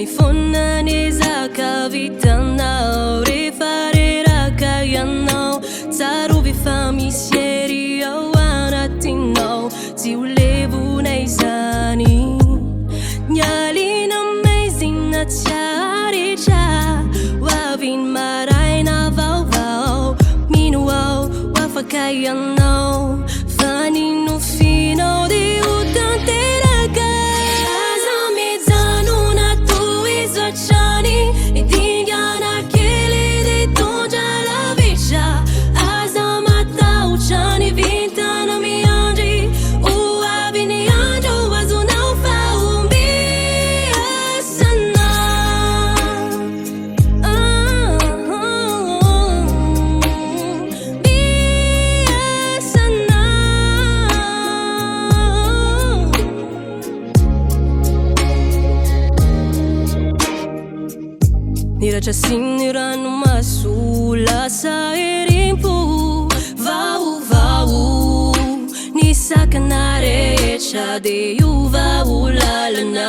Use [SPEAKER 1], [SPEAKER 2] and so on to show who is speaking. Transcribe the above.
[SPEAKER 1] Ni fona nezaka vitanao refareraka ianao tsarovy fa misy ery ao anatinao tsy ho levonay zany nialina maizina tsaritra hoaviny maraina vaovao mino ao hoafaka ianao fa ninofinao de ho tanteraka aza mijanona tohizo atrany idingana kely de tondra lavitra aza matahotrany vintana miandry ho avy ny andro azonao fa ombiasana biasana niratra siny rano maso lasa erimpo vaovao nisakana rehetra de io vaolalana